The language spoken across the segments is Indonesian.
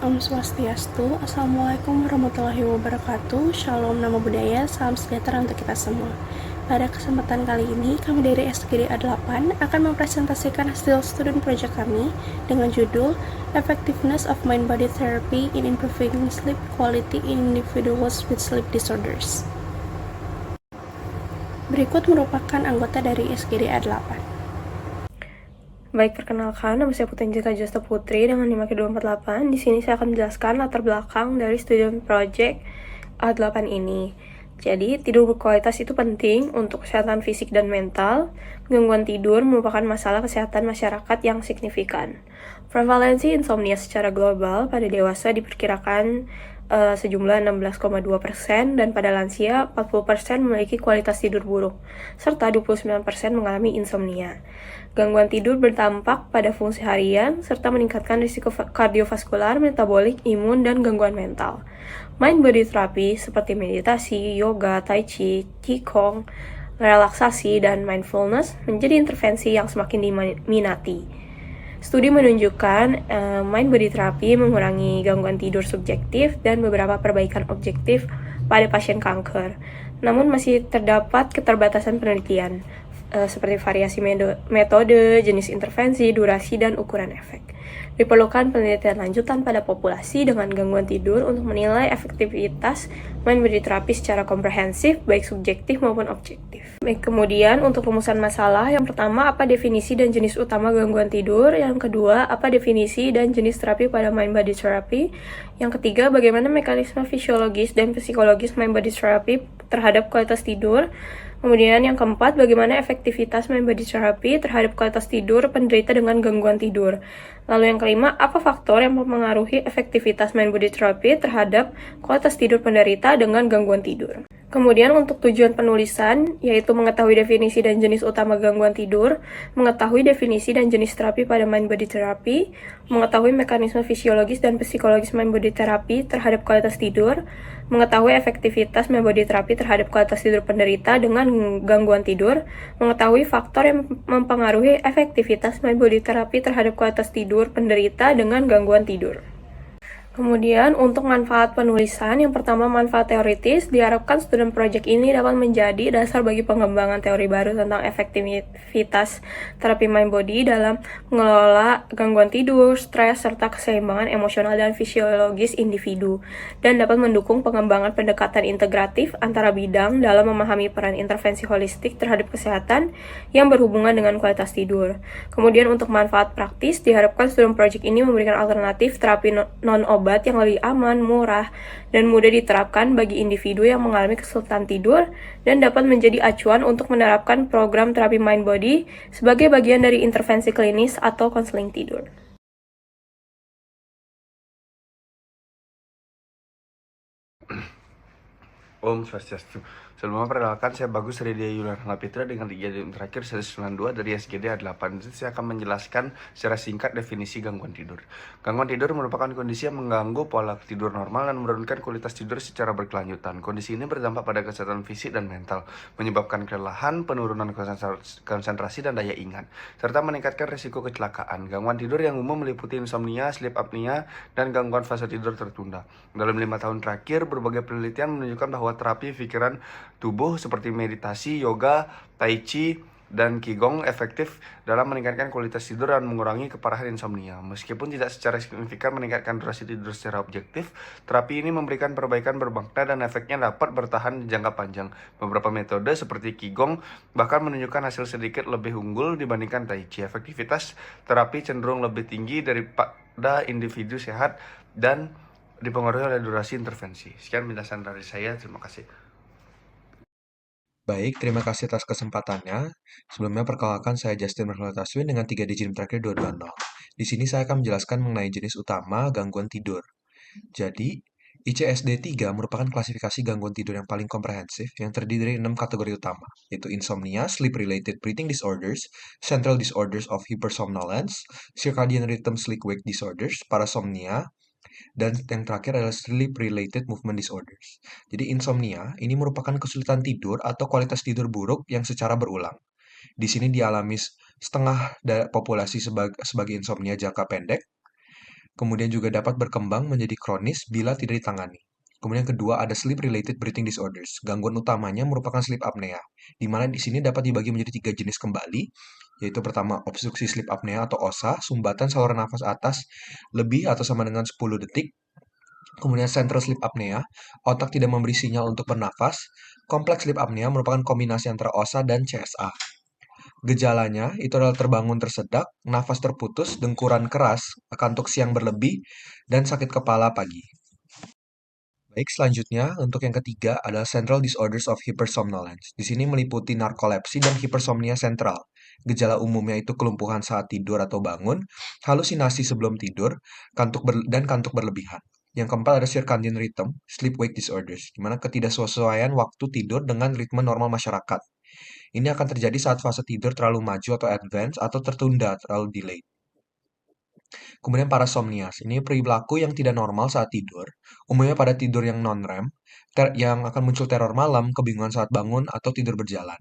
Om Swastiastu, Assalamualaikum warahmatullahi wabarakatuh, Shalom Nama Budaya, salam sejahtera untuk kita semua. Pada kesempatan kali ini, kami dari SGD A8 akan mempresentasikan hasil student project kami dengan judul Effectiveness of Mind-Body Therapy in Improving Sleep Quality in Individuals with Sleep Disorders. Berikut merupakan anggota dari SGD A8. Baik, perkenalkan, nama saya Putanjita Josta Putri dengan NIM 248. Di sini saya akan menjelaskan latar belakang dari student project A8 ini. Jadi, tidur berkualitas itu penting untuk kesehatan fisik dan mental. Gangguan tidur merupakan masalah kesehatan masyarakat yang signifikan. Prevalensi insomnia secara global pada dewasa diperkirakan sejumlah 16,2% dan pada lansia 40% memiliki kualitas tidur buruk, serta 29% mengalami insomnia. Gangguan tidur berdampak pada fungsi harian, serta meningkatkan risiko kardiovaskular, metabolik, imun, dan gangguan mental. Mind-body therapy seperti meditasi, yoga, tai chi, qigong, relaksasi, dan mindfulness menjadi intervensi yang semakin diminati. Studi menunjukkan mind-body therapy mengurangi gangguan tidur subjektif dan beberapa perbaikan objektif pada pasien kanker. Namun masih terdapat keterbatasan penelitian, seperti variasi metode, jenis intervensi, durasi, dan ukuran efek. Diperlukan penelitian lanjutan pada populasi dengan gangguan tidur untuk menilai efektivitas mind-body therapy secara komprehensif, baik subjektif maupun objektif. Baik, kemudian untuk rumusan masalah, yang pertama, apa definisi dan jenis utama gangguan tidur? Yang kedua, apa definisi dan jenis terapi pada mind-body therapy? Yang ketiga, bagaimana mekanisme fisiologis dan psikologis mind-body therapy terhadap kualitas tidur? Kemudian yang keempat, bagaimana efektivitas mind-body therapy terhadap kualitas tidur penderita dengan gangguan tidur? Lalu yang kelima, apa faktor yang mempengaruhi efektivitas mind-body therapy terhadap kualitas tidur penderita dengan gangguan tidur? Kemudian untuk tujuan penulisan, yaitu mengetahui definisi dan jenis utama gangguan tidur, mengetahui definisi dan jenis terapi pada mind-body therapy, mengetahui mekanisme fisiologis dan psikologis mind-body therapy terhadap kualitas tidur, mengetahui efektivitas mind-body therapy terhadap kualitas tidur penderita dengan gangguan tidur, mengetahui faktor yang mempengaruhi efektivitas mind-body therapy terhadap kualitas tidur penderita dengan gangguan tidur. Kemudian, untuk manfaat penulisan, yang pertama manfaat teoritis, diharapkan student project ini dapat menjadi dasar bagi pengembangan teori baru tentang efektivitas terapi mind body dalam mengelola gangguan tidur, stres, serta keseimbangan emosional dan fisiologis individu, dan dapat mendukung pengembangan pendekatan integratif antara bidang dalam memahami peran intervensi holistik terhadap kesehatan yang berhubungan dengan kualitas tidur. Kemudian, untuk manfaat praktis, diharapkan student project ini memberikan alternatif terapi non-obat yang lebih aman, murah, dan mudah diterapkan bagi individu yang mengalami kesulitan tidur dan dapat menjadi acuan untuk menerapkan program terapi mind body sebagai bagian dari intervensi klinis atau konseling tidur. Om Swastiastu. Sebelumnya perkenalkan, saya Bagus Ridya Yuliana Pitra dengan kejadian terakhir 192 dari SGD A8. Saya akan menjelaskan secara singkat definisi gangguan tidur. Gangguan tidur merupakan kondisi yang mengganggu pola tidur normal dan menurunkan kualitas tidur secara berkelanjutan. Kondisi ini berdampak pada kesehatan fisik dan mental, menyebabkan kelelahan, penurunan konsentrasi dan daya ingat, serta meningkatkan risiko kecelakaan. Gangguan tidur yang umum meliputi insomnia, sleep apnea, dan gangguan fase tidur tertunda. Dalam 5 tahun terakhir, berbagai penelitian menunjukkan bahwa terapi pikiran tubuh seperti meditasi, yoga, tai chi, dan qigong efektif dalam meningkatkan kualitas tidur dan mengurangi keparahan insomnia. Meskipun tidak secara signifikan meningkatkan durasi tidur secara objektif, terapi ini memberikan perbaikan bermakna dan efeknya dapat bertahan jangka panjang. Beberapa metode seperti qigong bahkan menunjukkan hasil sedikit lebih unggul dibandingkan tai chi. Efektivitas terapi cenderung lebih tinggi daripada individu sehat dan dipengaruhi oleh durasi intervensi. Sekian penjelasan dari saya, terima kasih. Baik, terima kasih atas kesempatannya. Sebelumnya perkenalkan saya Justin Marcello Taswin dengan 3 digit terakhir 220. Di sini saya akan menjelaskan mengenai jenis utama gangguan tidur. Jadi, ICSD-3 merupakan klasifikasi gangguan tidur yang paling komprehensif yang terdiri dari 6 kategori utama, yaitu insomnia, sleep-related breathing disorders, central disorders of hypersomnolence, circadian rhythm sleep-wake disorders, parasomnia, dan yang terakhir adalah sleep-related movement disorders. Jadi insomnia ini merupakan kesulitan tidur atau kualitas tidur buruk yang secara berulang. Di sini dialami setengah populasi sebagai insomnia jangka pendek, Kemudian juga dapat berkembang menjadi kronis bila tidak ditangani. Kemudian kedua ada sleep-related breathing disorders. Gangguan utamanya merupakan sleep apnea, di mana di sini dapat dibagi menjadi 3 jenis kembali, yaitu pertama obstruksi sleep apnea atau OSA, sumbatan saluran nafas atas lebih atau sama dengan 10 detik. Kemudian central sleep apnea, otak tidak memberi sinyal untuk bernafas. Kompleks sleep apnea merupakan kombinasi antara OSA dan CSA. Gejalanya itu adalah terbangun tersedak, nafas terputus, dengkuran keras, kantuk siang berlebih, dan sakit kepala pagi. Baik, selanjutnya untuk yang ketiga adalah Central Disorders of Hypersomnolence. Di sini meliputi narkolepsi dan hipersomnia sentral. Gejala umumnya itu kelumpuhan saat tidur atau bangun, halusinasi sebelum tidur, dan kantuk berlebihan. Yang keempat ada circadian rhythm, sleep-wake disorders, di mana ketidaksesuaian waktu tidur dengan ritme normal masyarakat. Ini akan terjadi saat fase tidur terlalu maju atau advance atau tertunda terlalu delayed. Kemudian parasomnias, ini perilaku yang tidak normal saat tidur, umumnya pada tidur yang non-REM, yang akan muncul teror malam, kebingungan saat bangun, atau tidur berjalan.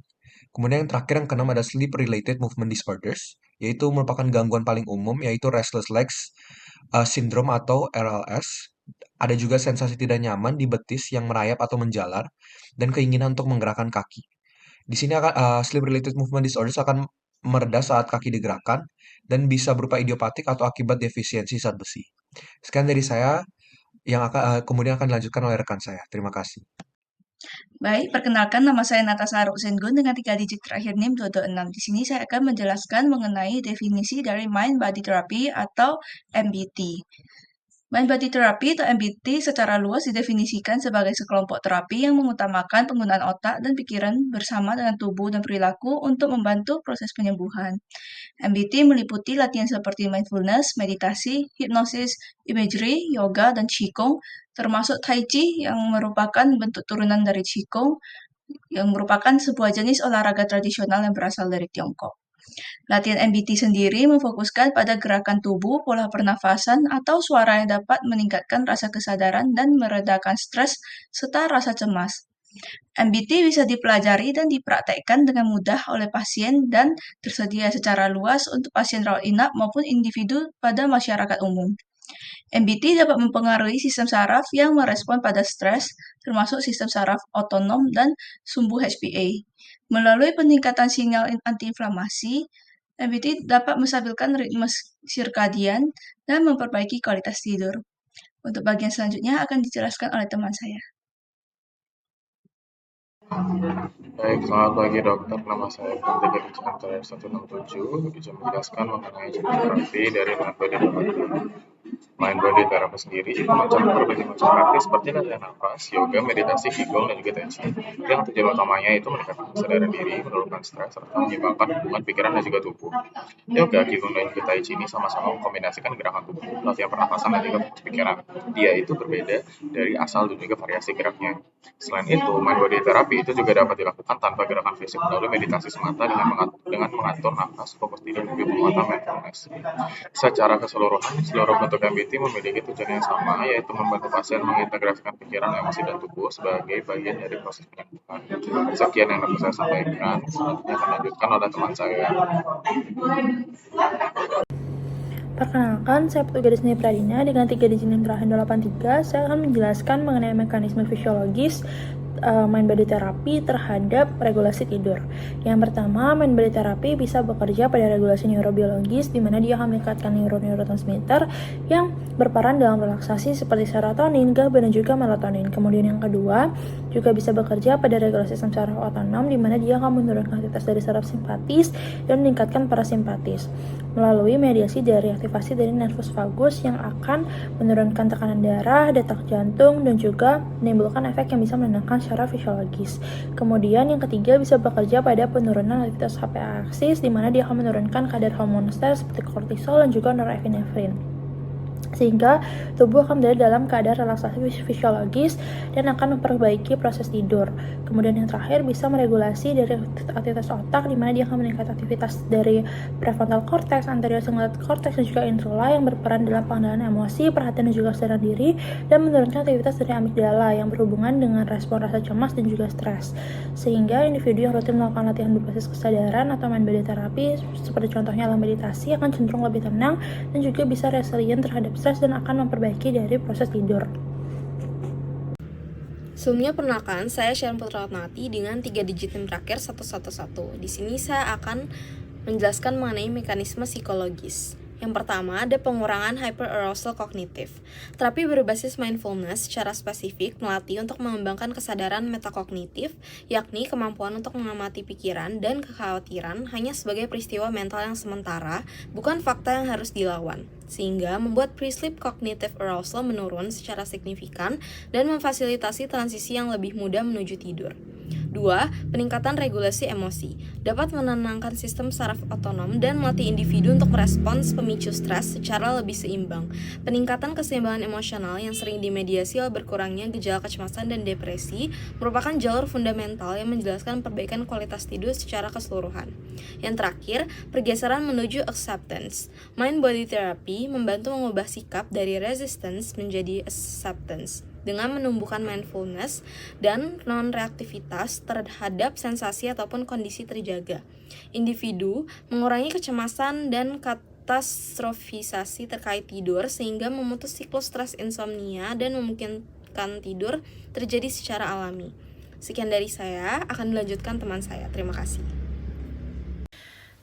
Kemudian yang terakhir yang keenam ada sleep-related movement disorders, yaitu merupakan gangguan paling umum, yaitu restless legs syndrome atau RLS. Ada juga sensasi tidak nyaman di betis yang merayap atau menjalar, dan keinginan untuk menggerakkan kaki. Di sini sleep-related movement disorders akan mereda saat kaki digerakkan dan bisa berupa idiopatik atau akibat defisiensi zat besi. Sekian dari saya yang kemudian akan dilanjutkan oleh rekan saya. Terima kasih. Baik, perkenalkan nama saya Natasha Roksengun dengan 3 digit terakhir NIM 226. Di sini saya akan menjelaskan mengenai definisi dari Mind Body Therapy atau MBT. Mind Body Therapy atau MBT secara luas didefinisikan sebagai sekelompok terapi yang mengutamakan penggunaan otak dan pikiran bersama dengan tubuh dan perilaku untuk membantu proses penyembuhan. MBT meliputi latihan seperti mindfulness, meditasi, hipnosis, imagery, yoga, dan qigong, termasuk tai chi yang merupakan bentuk turunan dari qigong, yang merupakan sebuah jenis olahraga tradisional yang berasal dari Tiongkok. Latihan MBT sendiri memfokuskan pada gerakan tubuh, pola pernafasan, atau suara yang dapat meningkatkan rasa kesadaran dan meredakan stres serta rasa cemas. MBT bisa dipelajari dan dipraktekkan dengan mudah oleh pasien dan tersedia secara luas untuk pasien rawat inap maupun individu pada masyarakat umum. MBT dapat mempengaruhi sistem saraf yang merespon pada stres, termasuk sistem saraf otonom dan sumbu HPA. Melalui peningkatan sinyal antiinflamasi, MBT dapat menstabilkan ritme sirkadian dan memperbaiki kualitas tidur. Untuk bagian selanjutnya akan dijelaskan oleh teman saya. Baik, selamat pagi dokter. Nama saya Pantai Kantor 167. Bisa menjelaskan mengenai jenis terapi dari Mind Body Therapy. Mind Body Therapy sendiri itu mencakup berbagai macam praktik seperti latihan nafas, yoga, meditasi, qigong, dan juga tai chi. Yang tujuan utamanya itu meningkatkan kesadaran diri, menurunkan stres, serta menyeimbangkan hubungan pikiran dan juga tubuh. Yoga, qigong, dan juga tai chi ini sama-sama mengkombinasikan gerakan tubuh, latihan pernafasan, dan juga pikiran. Dia itu berbeda dari asal dan juga variasi geraknya. Selain itu, Mind Body Therapy itu juga dapat dilakukan tanpa gerakan fisik melalui meditasi semata dengan mengatur nafas, fokus tidur, dan juga penguatan mindfulness. Secara keseluruhan, seluruh bentuk MBT memiliki tujuan yang sama, yaitu membantu pasien mengintegrasikan pikiran, emosi, dan tubuh sebagai bagian dari proses penyembuhan. Sekian yang dapat saya sampaikan. Selanjutnya akan dilanjutkan oleh teman saya. Perkenalkan, saya Putu Gadis Pradina dengan 3 digit NIM terakhir 283. Saya akan menjelaskan mengenai mekanisme fisiologis Mind Body Therapy terhadap regulasi tidur. Yang pertama, Mind Body Therapy bisa bekerja pada regulasi neurobiologis di mana dia akan meningkatkan neurotransmitter yang berperan dalam relaksasi seperti serotonin, GABA, dan juga melatonin. Kemudian yang kedua, juga bisa bekerja pada regulasi sistem saraf otonom di mana dia akan menurunkan aktivitas dari saraf simpatis dan meningkatkan parasimpatis melalui mediasi dari aktivasi dari nervus vagus yang akan menurunkan tekanan darah, detak jantung, dan juga menimbulkan efek yang bisa menenangkan secara fisiologis. Kemudian yang ketiga bisa bekerja pada penurunan aktivitas HPA aksis di mana dia akan menurunkan kadar hormon stres seperti kortisol dan juga norepinefrin, sehingga tubuh akan berada dalam keadaan relaksasi fisiologis dan akan memperbaiki proses tidur. Kemudian yang terakhir bisa meregulasi dari aktivitas otak di mana dia akan meningkatkan aktivitas dari prefrontal cortex, anterior cingulate cortex, dan juga intrula yang berperan dalam pengendalian emosi, perhatian, dan juga kesadaran diri, dan menurunkan aktivitas dari amigdala yang berhubungan dengan respon rasa cemas dan juga stres. Sehingga individu yang rutin melakukan latihan berbasis kesadaran atau mind body therapy seperti contohnya adalah meditasi akan cenderung lebih tenang dan juga bisa resilient terhadap stres stres dan akan memperbaiki dari proses tidur. Sebelumnya perkenalkan, saya Sharon Putrawatnati dengan 3 digit NIM terakhir 111. Di sini saya akan menjelaskan mengenai mekanisme psikologis. Yang pertama, ada pengurangan hyperarousal kognitif. Terapi berbasis mindfulness secara spesifik melatih untuk mengembangkan kesadaran metakognitif, yakni kemampuan untuk mengamati pikiran dan kekhawatiran hanya sebagai peristiwa mental yang sementara, bukan fakta yang harus dilawan, sehingga membuat pre-sleep cognitive arousal menurun secara signifikan dan memfasilitasi transisi yang lebih mudah menuju tidur. 2. Peningkatan regulasi emosi dapat menenangkan sistem saraf otonom dan melatih individu untuk merespons pemicu stres secara lebih seimbang. Peningkatan keseimbangan emosional yang sering dimediasi oleh berkurangnya gejala kecemasan dan depresi merupakan jalur fundamental yang menjelaskan perbaikan kualitas tidur secara keseluruhan. Yang terakhir, pergeseran menuju acceptance. Mind-body therapy membantu mengubah sikap dari resistance menjadi acceptance dengan menumbuhkan mindfulness dan non-reaktivitas terhadap sensasi ataupun kondisi terjaga. Individu mengurangi kecemasan dan katastrofisasi terkait tidur sehingga memutus siklus stres insomnia dan memungkinkan tidur terjadi secara alami. Sekian dari saya, akan dilanjutkan teman saya. Terima kasih.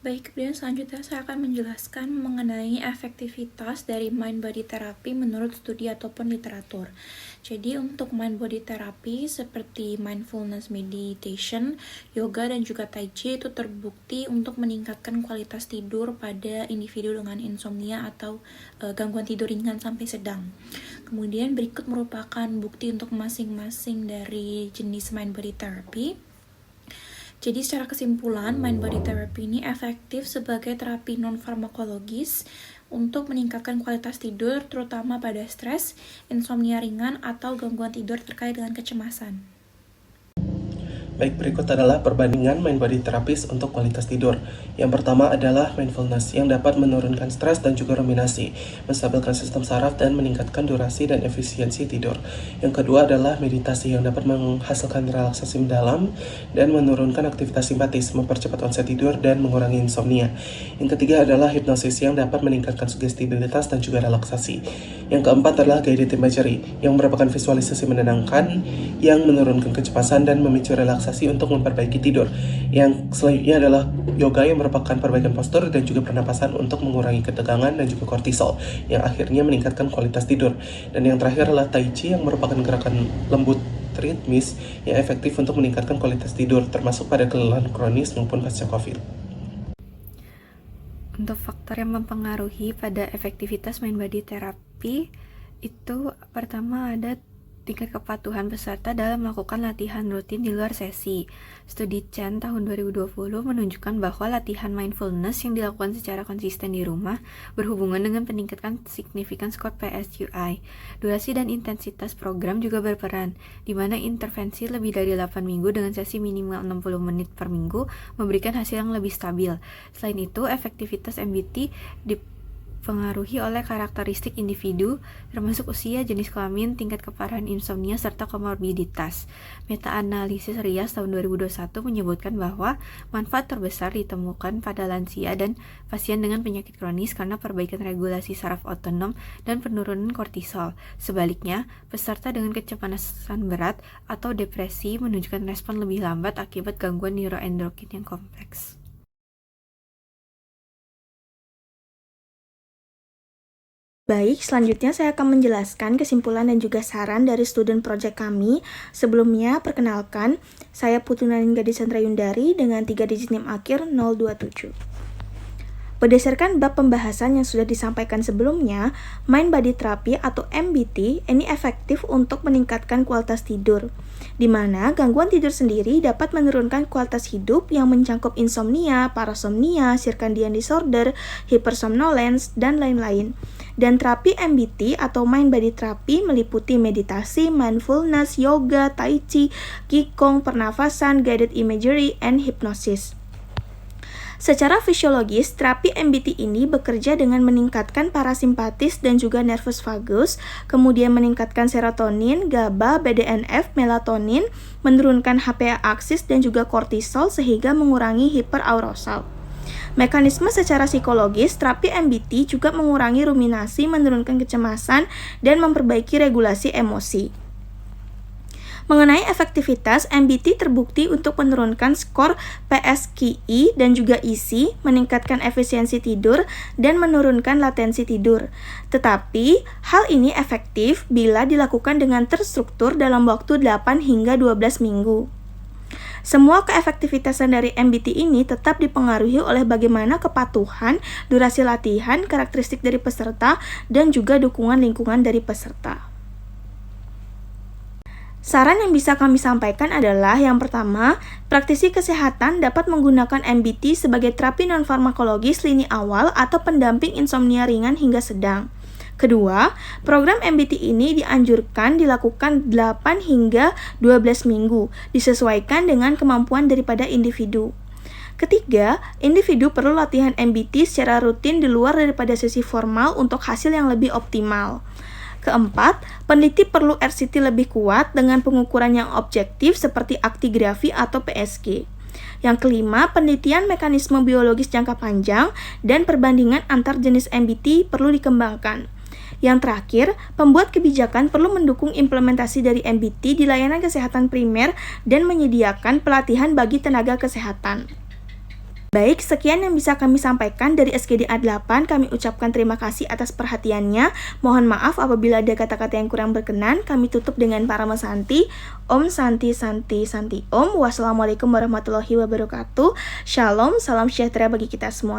Baik, kemudian selanjutnya saya akan menjelaskan mengenai efektivitas dari mind-body therapy menurut studi ataupun literatur. Jadi untuk mind-body therapy seperti mindfulness meditation, yoga, dan juga tai chi itu terbukti untuk meningkatkan kualitas tidur pada individu dengan insomnia atau gangguan tidur ringan sampai sedang. Kemudian berikut merupakan bukti untuk masing-masing dari jenis mind-body therapy. Jadi secara kesimpulan, mind-body therapy ini efektif sebagai terapi non-farmakologis untuk meningkatkan kualitas tidur, terutama pada stres, insomnia ringan, atau gangguan tidur terkait dengan kecemasan. Baik, berikut adalah perbandingan mind-body terapis untuk kualitas tidur. Yang pertama adalah mindfulness, yang dapat menurunkan stres dan juga ruminasi, menstabilkan sistem saraf dan meningkatkan durasi dan efisiensi tidur. Yang kedua adalah meditasi, yang dapat menghasilkan relaksasi mendalam dan menurunkan aktivitas simpatis, mempercepat onset tidur dan mengurangi insomnia. Yang ketiga adalah hipnosis, yang dapat meningkatkan sugestibilitas dan juga relaksasi. Yang keempat adalah guided imagery, yang merupakan visualisasi menenangkan, yang menurunkan kecemasan dan memicu relaksasi untuk memperbaiki tidur. Yang selanjutnya adalah yoga, yang merupakan perbaikan postur dan juga pernapasan untuk mengurangi ketegangan dan juga kortisol, yang akhirnya meningkatkan kualitas tidur. Dan yang terakhir adalah tai chi, yang merupakan gerakan lembut ritmis yang efektif untuk meningkatkan kualitas tidur, termasuk pada kelelahan kronis maupun pasca COVID. Untuk faktor yang mempengaruhi pada efektivitas mind-body therapy itu pertama ada tingkat kepatuhan peserta dalam melakukan latihan rutin di luar sesi. Studi Chen tahun 2020 menunjukkan bahwa latihan mindfulness yang dilakukan secara konsisten di rumah berhubungan dengan peningkatan signifikan skor PSUI. Durasi dan intensitas program juga berperan, di mana intervensi lebih dari 8 minggu dengan sesi minimal 60 menit per minggu memberikan hasil yang lebih stabil. Selain itu, efektivitas MBT dipengaruhi oleh karakteristik individu, termasuk usia, jenis kelamin, tingkat keparahan insomnia, serta komorbiditas. Meta-analisis RIAS tahun 2021 menyebutkan bahwa manfaat terbesar ditemukan pada lansia dan pasien dengan penyakit kronis karena perbaikan regulasi saraf otonom dan penurunan kortisol. Sebaliknya, peserta dengan kecemasan berat atau depresi menunjukkan respon lebih lambat akibat gangguan neuroendokrin yang kompleks. Baik, selanjutnya saya akan menjelaskan kesimpulan dan juga saran dari student project kami. Sebelumnya, perkenalkan, saya Putri Nalin Gadis Sandra Yundari dengan 3 digit NIM akhir 027. Berdasarkan bab pembahasan yang sudah disampaikan sebelumnya, mind-body therapy atau MBT ini efektif untuk meningkatkan kualitas tidur, di mana gangguan tidur sendiri dapat menurunkan kualitas hidup yang mencakup insomnia, parasomnia, circadian disorder, hypersomnolence, dan lain-lain. Dan terapi MBT atau mind-body therapy meliputi meditasi, mindfulness, yoga, tai chi, qigong, pernafasan, guided imagery, and hypnosis. Secara fisiologis, terapi MBT ini bekerja dengan meningkatkan parasimpatis dan juga nervus vagus, kemudian meningkatkan serotonin, GABA, BDNF, melatonin, menurunkan HPA aksis dan juga kortisol sehingga mengurangi hiperarousal. Mekanisme secara psikologis, terapi MBT juga mengurangi ruminasi, menurunkan kecemasan, dan memperbaiki regulasi emosi. Mengenai efektivitas, MBT terbukti untuk menurunkan skor PSQI dan juga ISI, meningkatkan efisiensi tidur, dan menurunkan latensi tidur. Tetapi, hal ini efektif bila dilakukan dengan terstruktur dalam waktu 8 hingga 12 minggu. Semua keefektivitasan dari MBT ini tetap dipengaruhi oleh bagaimana kepatuhan, durasi latihan, karakteristik dari peserta, dan juga dukungan lingkungan dari peserta. Saran yang bisa kami sampaikan adalah yang pertama, praktisi kesehatan dapat menggunakan MBT sebagai terapi non-farmakologis lini awal atau pendamping insomnia ringan hingga sedang. Kedua, program MBT ini dianjurkan dilakukan 8 hingga 12 minggu, disesuaikan dengan kemampuan daripada individu. Ketiga, individu perlu latihan MBT secara rutin di luar daripada sesi formal untuk hasil yang lebih optimal. Keempat, peneliti perlu RCT lebih kuat dengan pengukuran yang objektif seperti aktigrafi atau PSG. Yang kelima, penelitian mekanisme biologis jangka panjang dan perbandingan antar jenis MBT perlu dikembangkan. Yang terakhir, pembuat kebijakan perlu mendukung implementasi dari MBT di layanan kesehatan primer dan menyediakan pelatihan bagi tenaga kesehatan. Baik, sekian yang bisa kami sampaikan dari SGD A8. Kami ucapkan terima kasih atas perhatiannya. Mohon maaf apabila ada kata-kata yang kurang berkenan. Kami tutup dengan Parama Santi. Om Santi Santi Santi Om. Wassalamualaikum warahmatullahi wabarakatuh. Shalom, salam sejahtera bagi kita semuanya.